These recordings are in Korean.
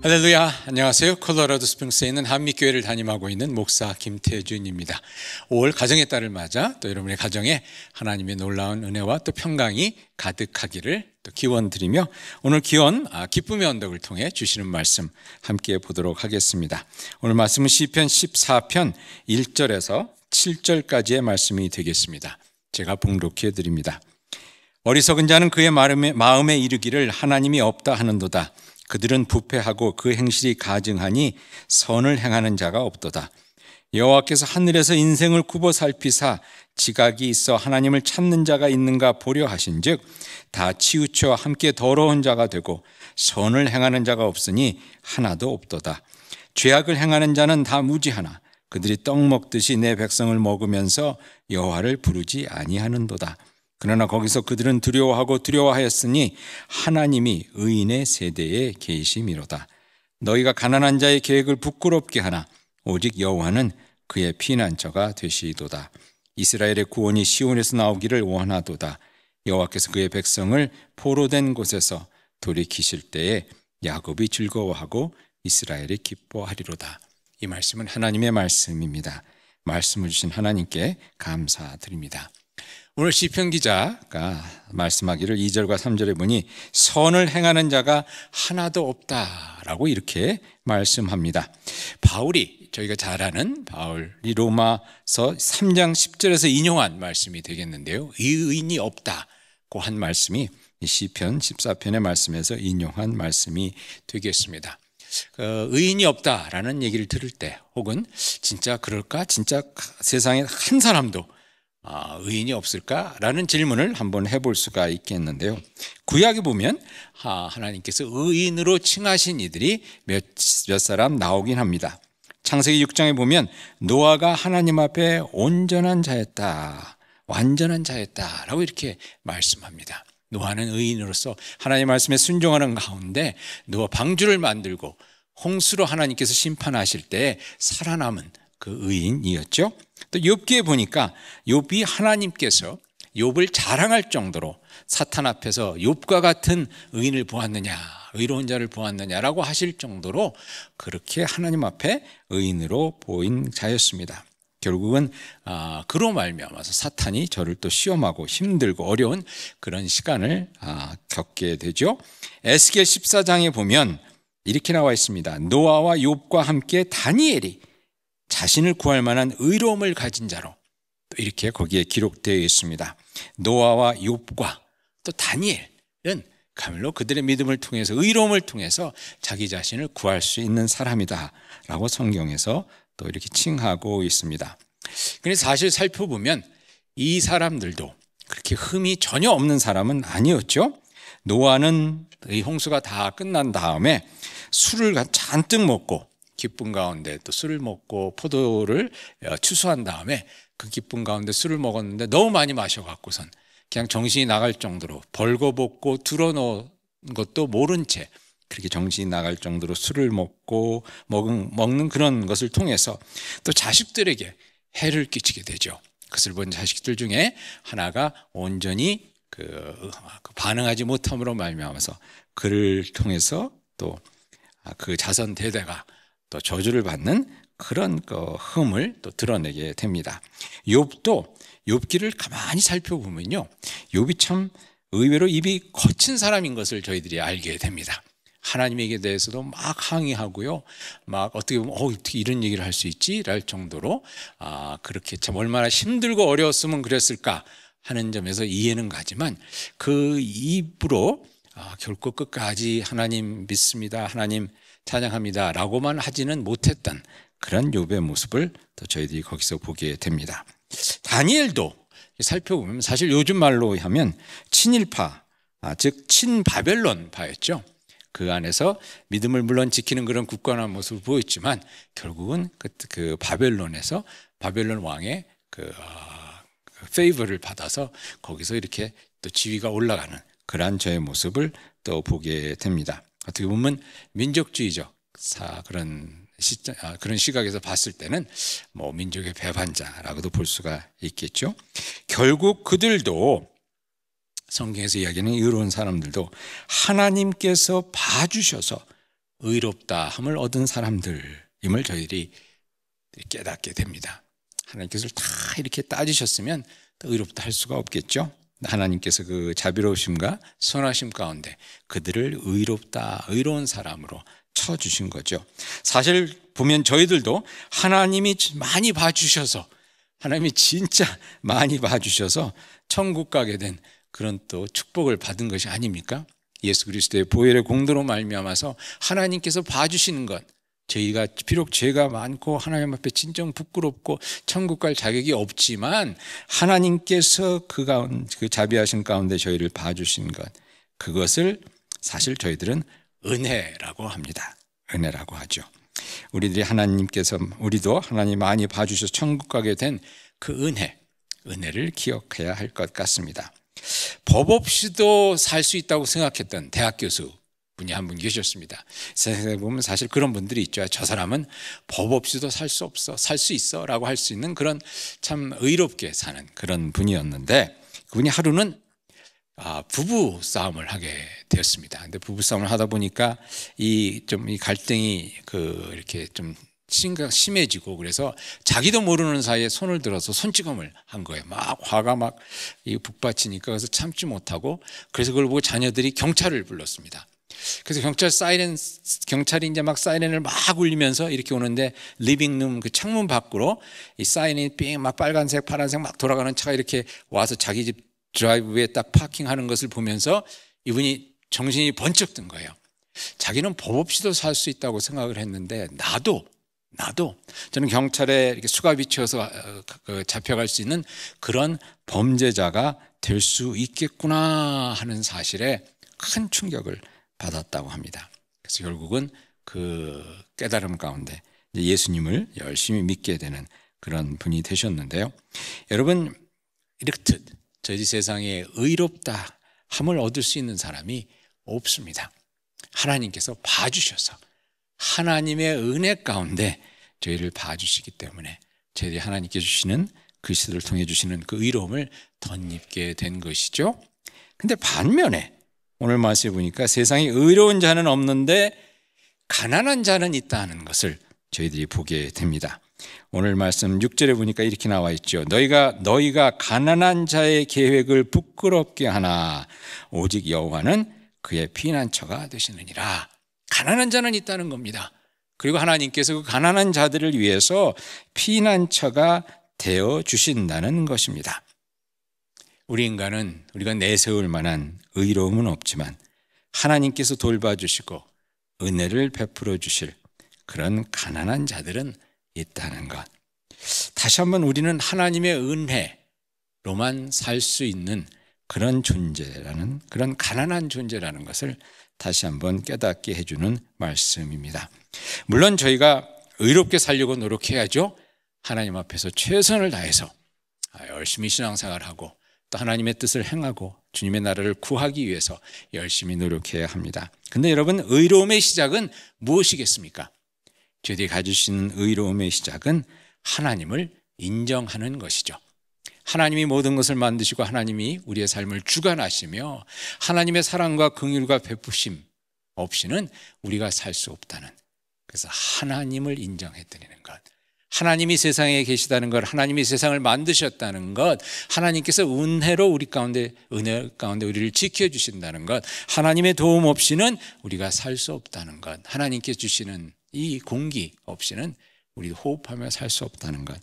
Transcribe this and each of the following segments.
할렐루야, 안녕하세요. 콜로라도 스프링스에 있는 한미교회를 담임하고 있는 목사 김태준입니다. 5월 가정의 달을 맞아 또 여러분의 가정에 하나님의 놀라운 은혜와 또 평강이 가득하기를 또 기원드리며 오늘 기쁨의 언덕을 통해 주시는 말씀 함께 보도록 하겠습니다. 오늘 말씀은 시편 14편 1절에서 7절까지의 말씀이 되겠습니다. 제가 봉독해 드립니다. 어리석은 자는 그의 마음에 이르기를 하나님이 없다 하는도다. 그들은 부패하고 그 행실이 가증하니 선을 행하는 자가 없도다. 여호와께서 하늘에서 인생을 굽어 살피사 지각이 있어 하나님을 찾는 자가 있는가 보려 하신즉 다 치우쳐 함께 더러운 자가 되고 선을 행하는 자가 없으니 하나도 없도다. 죄악을 행하는 자는 다 무지하나 그들이 떡 먹듯이 내 백성을 먹으면서 여호와를 부르지 아니하는도다. 그러나 거기서 그들은 두려워하였으니 하나님이 의인의 세대에 계심이로다. 너희가 가난한 자의 계획을 부끄럽게 하나 오직 여호와는 그의 피난처가 되시도다. 이스라엘의 구원이 시온에서 나오기를 원하도다. 여호와께서 그의 백성을 포로된 곳에서 돌이키실 때에 야곱이 즐거워하고 이스라엘이 기뻐하리로다. 이 말씀은 하나님의 말씀입니다. 말씀을 주신 하나님께 감사드립니다. 오늘 시편 기자가 말씀하기를 2절과 3절에 보니 선을 행하는 자가 하나도 없다라고 이렇게 말씀합니다. 바울이 저희가 잘 아는 바울이 로마서 3장 10절에서 인용한 말씀이 되겠는데요. 의인이 없다고 한 말씀이 시편 14편의 말씀에서 인용한 말씀이 되겠습니다. 의인이 없다라는 얘기를 들을 때 혹은 진짜 그럴까? 진짜 세상에 한 사람도 의인이 없을까라는 질문을 한번 해볼 수가 있겠는데요. 구약에 보면 하나님께서 의인으로 칭하신 이들이 몇 사람 나오긴 합니다. 창세기 6장에 보면 노아가 하나님 앞에 온전한 자였다, 완전한 자였다라고 이렇게 말씀합니다. 노아는 의인으로서 하나님 말씀에 순종하는 가운데 노아 방주를 만들고 홍수로 하나님께서 심판하실 때 살아남은 그 의인이었죠. 또 욥기에 보니까 욥이 하나님께서 욥을 자랑할 정도로 사탄 앞에서 욥과 같은 의인을 보았느냐, 의로운 자를 보았느냐라고 하실 정도로 그렇게 하나님 앞에 의인으로 보인 자였습니다. 결국은 그로 말미암아서 사탄이 저를 또 시험하고 힘들고 어려운 그런 시간을 겪게 되죠. 에스겔 14장에 보면 이렇게 나와 있습니다. 노아와 욥과 함께 다니엘이 자신을 구할 만한 의로움을 가진 자로 또 이렇게 거기에 기록되어 있습니다. 노아와 욥과 또 다니엘은 가물로 그들의 믿음을 통해서 의로움을 통해서 자기 자신을 구할 수 있는 사람이다 라고 성경에서 또 이렇게 칭하고 있습니다. 그런데 사실 살펴보면 이 사람들도 그렇게 흠이 전혀 없는 사람은 아니었죠. 노아는 이 홍수가 다 끝난 다음에 술을 잔뜩 먹고 기쁨 가운데 또 술을 먹고 포도를 추수한 다음에 그 기쁨 가운데 술을 먹었는데 너무 많이 마셔갖고선 그냥 정신이 나갈 정도로 벌거벗고 드러놓은 것도 모른 채 그렇게 정신이 나갈 정도로 술을 먹는 그런 것을 통해서 또 자식들에게 해를 끼치게 되죠. 그것을 본 자식들 중에 하나가 온전히 반응하지 못함으로 말미암아서 그를 통해서 또 그 자손 대대가 또 저주를 받는 그런 흠을 또 드러내게 됩니다. 욥도 욥기를 가만히 살펴보면요, 욥이 참 의외로 입이 거친 사람인 것을 저희들이 알게 됩니다. 하나님에게 대해서도 막 항의하고요, 막 어떻게 보면 어떻게 이런 얘기를 할 수 있지? 랄 정도로 그렇게 참 얼마나 힘들고 어려웠으면 그랬을까 하는 점에서 이해는 가지만 그 입으로 결코 끝까지 하나님 믿습니다, 하나님 찬양합니다 라고만 하지는 못했던 그런 욥의 모습을 또 저희들이 거기서 보게 됩니다. 다니엘도 살펴보면 사실 요즘 말로 하면 친일파, 즉 친바벨론파였죠. 그 안에서 믿음을 물론 지키는 그런 굳건한 모습을 보였지만 결국은 그 바벨론에서 바벨론 왕의 페이버를 받아서 거기서 이렇게 또 지위가 올라가는 그러한 저의 모습을 또 보게 됩니다. 어떻게 보면 민족주의적 그런 시각에서 봤을 때는 뭐 민족의 배반자라고도 볼 수가 있겠죠. 결국 그들도 성경에서 이야기하는 의로운 사람들도 하나님께서 봐주셔서 의롭다 함을 얻은 사람들임을 저희들이 깨닫게 됩니다. 하나님께서 다 이렇게 따지셨으면 의롭다 할 수가 없겠죠. 하나님께서 그 자비로우심과 선하심 가운데 그들을 의롭다, 의로운 사람으로 쳐주신 거죠. 사실 보면 저희들도 하나님이 많이 봐주셔서, 하나님이 진짜 많이 봐주셔서 천국 가게 된 그런 또 축복을 받은 것이 아닙니까? 예수 그리스도의 보혈의 공로로 말미암아서 하나님께서 봐주시는 것, 저희가 비록 죄가 많고 하나님 앞에 진정 부끄럽고 천국 갈 자격이 없지만 하나님께서 그 자비하신 가운데 저희를 봐주신 것, 그것을 사실 저희들은 은혜라고 합니다. 은혜라고 하죠. 우리도 하나님 많이 봐주셔서 천국 가게 된 그 은혜를 기억해야 할 것 같습니다. 법 없이도 살 수 있다고 생각했던 대학 교수 분이 한 분 계셨습니다. 세상에 보면 사실 그런 분들이 있죠. 저 사람은 법 없이도 살 수 없어, 살 수 있어 라고 할 수 있는 그런 참 의롭게 사는 그런 분이었는데, 그분이 하루는 부부 싸움을 하게 되었습니다. 근데 부부 싸움을 하다 보니까 이 갈등이 이렇게 좀 심해지고, 그래서 자기도 모르는 사이에 손을 들어서 손찌검을 한 거예요. 막 화가 막 북받치니까. 그래서 참지 못하고, 그래서 그걸 보고 자녀들이 경찰을 불렀습니다. 그래서 경찰이 이제 막 사이렌을 막 울리면서 이렇게 오는데, 리빙룸 그 창문 밖으로 이 사이렌이 삥 막 빨간색, 파란색 막 돌아가는 차가 이렇게 와서 자기 집 드라이브에 딱 파킹하는 것을 보면서 이분이 정신이 번쩍 든 거예요. 자기는 법 없이도 살 수 있다고 생각을 했는데, 나도 저는 경찰에 이렇게 수갑 비치어서 잡혀갈 수 있는 그런 범죄자가 될 수 있겠구나 하는 사실에 큰 충격을 받았다고 합니다. 그래서 결국은 그 깨달음 가운데 예수님을 열심히 믿게 되는 그런 분이 되셨는데요. 여러분, 이렇듯 저희 세상에 의롭다 함을 얻을 수 있는 사람이 없습니다. 하나님께서 봐주셔서 하나님의 은혜 가운데 저희를 봐주시기 때문에 저희들이 하나님께 주시는 그리스도를 통해 주시는 그 의로움을 덧입게 된 것이죠. 근데 반면에 오늘 말씀해 보니까 세상에 의로운 자는 없는데 가난한 자는 있다는 것을 저희들이 보게 됩니다. 오늘 말씀 6절에 보니까 이렇게 나와 있죠. 너희가 가난한 자의 계획을 부끄럽게 하나 오직 여호와는 그의 피난처가 되시느니라. 가난한 자는 있다는 겁니다. 그리고 하나님께서 그 가난한 자들을 위해서 피난처가 되어 주신다는 것입니다. 우리 인간은 우리가 내세울 만한 의로움은 없지만 하나님께서 돌봐주시고 은혜를 베풀어 주실 그런 가난한 자들은 있다는 것. 다시 한번 우리는 하나님의 은혜로만 살 수 있는 그런 존재라는, 그런 가난한 존재라는 것을 다시 한번 깨닫게 해주는 말씀입니다. 물론 저희가 의롭게 살려고 노력해야죠. 하나님 앞에서 최선을 다해서 열심히 신앙생활하고 또 하나님의 뜻을 행하고 주님의 나라를 구하기 위해서 열심히 노력해야 합니다. 근데 여러분, 의로움의 시작은 무엇이겠습니까? 저희들이 가지시는 의로움의 시작은 하나님을 인정하는 것이죠. 하나님이 모든 것을 만드시고 하나님이 우리의 삶을 주관하시며 하나님의 사랑과 긍휼과 베푸심 없이는 우리가 살 수 없다는, 그래서 하나님을 인정해 드리는 것, 하나님이 세상에 계시다는 것, 하나님이 세상을 만드셨다는 것, 하나님께서 은혜로 우리 가운데, 은혜 가운데 우리를 지켜주신다는 것, 하나님의 도움 없이는 우리가 살 수 없다는 것, 하나님께 주시는 이 공기 없이는 우리 호흡하며 살 수 없다는 것,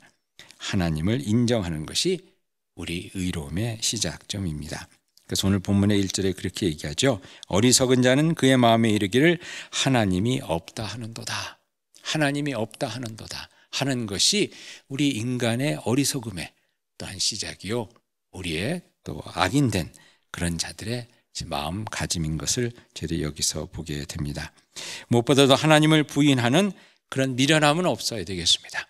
하나님을 인정하는 것이 우리 의로움의 시작점입니다. 그래서 오늘 본문의 1절에 그렇게 얘기하죠. 어리석은 자는 그의 마음에 이르기를 하나님이 없다 하는도다. 하나님이 없다 하는도다 하는 것이 우리 인간의 어리석음의 또한 시작이요, 우리의 또 악인된 그런 자들의 마음가짐인 것을 저희들이 여기서 보게 됩니다. 무엇보다도 하나님을 부인하는 그런 미련함은 없어야 되겠습니다.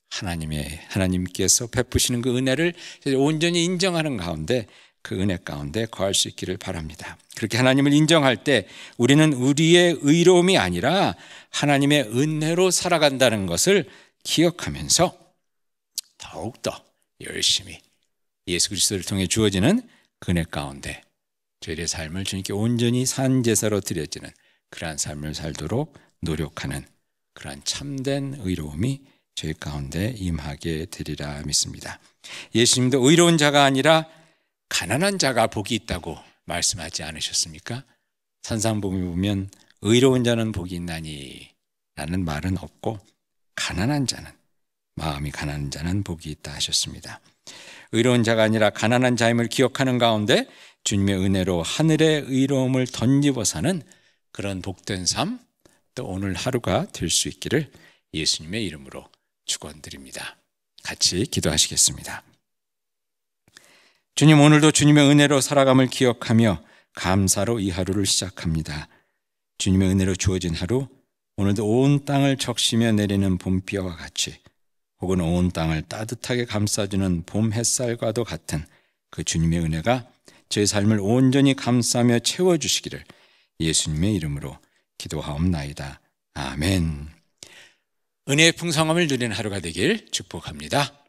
하나님께서 베푸시는 그 은혜를 온전히 인정하는 가운데, 그 은혜 가운데 거할 수 있기를 바랍니다. 그렇게 하나님을 인정할 때 우리는 우리의 의로움이 아니라 하나님의 은혜로 살아간다는 것을 기억하면서 더욱더 열심히 예수 그리스도를 통해 주어지는 그 은혜 가운데 저희의 삶을 주님께 온전히 산 제사로 드려지는 그러한 삶을 살도록 노력하는 그러한 참된 의로움이 저희 가운데 임하게 되리라 믿습니다. 예수님도 의로운 자가 아니라 가난한 자가 복이 있다고 말씀하지 않으셨습니까? 산상복음에 보면 의로운 자는 복이 있나니 라는 말은 없고 가난한 자는, 마음이 가난한 자는 복이 있다 하셨습니다. 의로운 자가 아니라 가난한 자임을 기억하는 가운데 주님의 은혜로 하늘의 의로움을 덧입어 사는 그런 복된 삶, 또 오늘 하루가 될 수 있기를 예수님의 이름으로 축원드립니다. 같이 기도하시겠습니다. 주님, 오늘도 주님의 은혜로 살아감을 기억하며 감사로 이 하루를 시작합니다. 주님의 은혜로 주어진 하루, 오늘도 온 땅을 적시며 내리는 봄비와 같이, 혹은 온 땅을 따뜻하게 감싸주는 봄 햇살과도 같은 그 주님의 은혜가 제 삶을 온전히 감싸며 채워주시기를 예수님의 이름으로 기도하옵나이다. 아멘. 은혜의 풍성함을 누리는 하루가 되길 축복합니다.